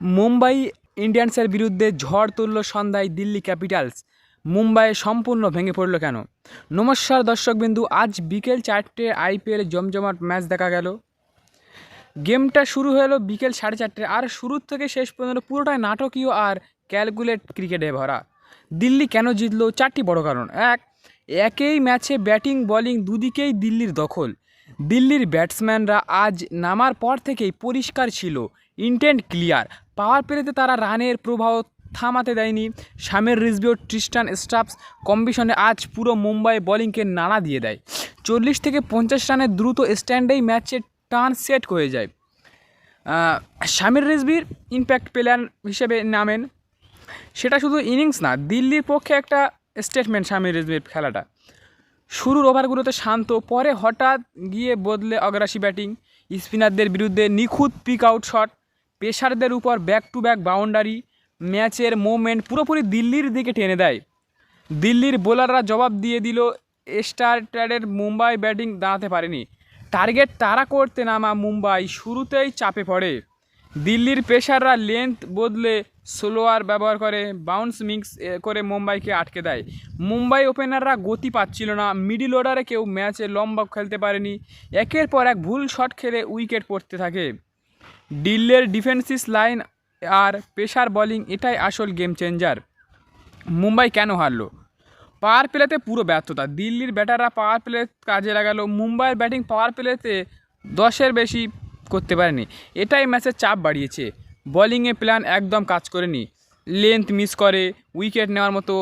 মুম্বাই ইন্ডিয়ান্সের বিরুদ্ধে ঝড় তুলল সন্ধ্যায় দিল্লি ক্যাপিটালস। মুম্বাইয়ে সম্পূর্ণ ভেঙে পড়ল কেন? নমস্কার দর্শকবিন্দু, আজ বিকেল 4টে আইপিএল জমজমাট ম্যাচ দেখা গেল। গেমটা শুরু হলো বিকেল 4:30, আর শুরু থেকে শেষ পর্যন্ত পুরোটাই নাটকীয় আর ক্যালকুলেট ক্রিকেটে ভরা। দিল্লি কেন জিতলো? 4টি বড় কারণ। একই ম্যাচে ব্যাটিং বোলিং দুদিকেই দিল্লির দখল। দিল্লির ব্যাটসম্যানরা আজ নামার পর থেকেই পরিষ্কার ছিল, ইন্টেন্ট ক্লিয়ার। পাওয়ার প্লেতে তারা রানের প্রবাহ থামাতে দেয়নি। শামির রিজভি ও ট্রিস্টান স্টাফস কম্বিনেশনে আজ পুরো মুম্বাই বোলিংকে নাড়া দিয়ে দেয়। 40 থেকে 50 রানের দ্রুত স্ট্যান্ডেই ম্যাচের টার্ন সেট হয়ে যায়। শামির রিজভির ইম্প্যাক্ট প্লেয়ার হিসেবে নামেন, সেটা শুধু ইনিংস না, দিল্লির পক্ষে একটা স্টেটমেন্ট। শামির রিজভির খেলাটা শুরুর ওভারগুলোতে শান্ত, পরে হঠাৎ গিয়ে বদলে অগ্রাসী ব্যাটিং। স্পিনারদের বিরুদ্ধে নিখুঁত পিক আউট শট, পেসারদের উপর ব্যাক টু ব্যাক বাউন্ডারি। ম্যাচের মুভমেন্ট পুরোপুরি দিল্লির দিকে টেনে দেয়। দিল্লির বোলাররা জবাব দিয়ে দিল। স্টার্টের মুম্বাই ব্যাটিং দাঁড়াতে পারেনি। টার্গেট তাড়া করতে নামা মুম্বাই শুরুতেই চাপে পড়ে। দিল্লির পেসাররা লেন্থ বদলে স্লোয়ার ব্যবহার করে বাউন্স মিক্স করে মুম্বাইকে আটকে দেয়। মুম্বাই ওপেনাররা গতি পাচ্ছিল না। মিডিল অর্ডারে কেউ ম্যাচে লম্বা খেলতে পারেনি। একের পর এক ভুল শট খেলে উইকেট পড়তে থাকে। দিল্লির ডিফেন্সিভ লাইন আর পেসার বোলিং, এটাই আসল গেম চেঞ্জার। মুম্বাই কেন হারলো? পাওয়ার প্লেতে পুরো ব্যর্থতা। দিল্লির ব্যাটাররা পাওয়ার প্লে কাজে লাগালো। মুম্বাইয়ের ব্যাটিং পাওয়ার প্লেতে 10-এর বেশি করতে পারেনি। এটাই ম্যাচের চাপ বাড়িয়েছে। বোলিংয়ে প্ল্যান একদম কাজ করেনি। লেন্থ মিস করে, উইকেট নেওয়ার মতো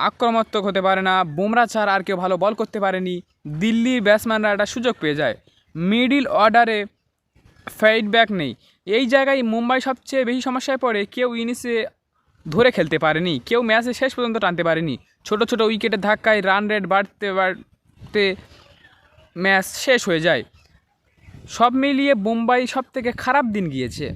আক্রমণাত্মক হতে পারে না। বুমরা ছাড়া আর কেউ ভালো বল করতে পারেনি। দিল্লির ব্যাটসম্যানরা একটা সুযোগ পেয়ে যায়। মিডিল অর্ডারে ফিডব্যাক নেই। এই জায়গায় মুম্বাই সবচেয়ে বেশি সমস্যায় পড়ে। কেউ ইনিংসে ধরে খেলতে পারেনি, কেউ ম্যাচে শেষ পর্যন্ত টানতে পারেনি। ছোট ছোট উইকেটের ধাক্কায় রান রেট বাড়তে বাড়তে ম্যাচ শেষ হয়ে যায়। সব মিলিয়ে মুম্বাই সবথেকে খারাপ দিন গিয়েছে।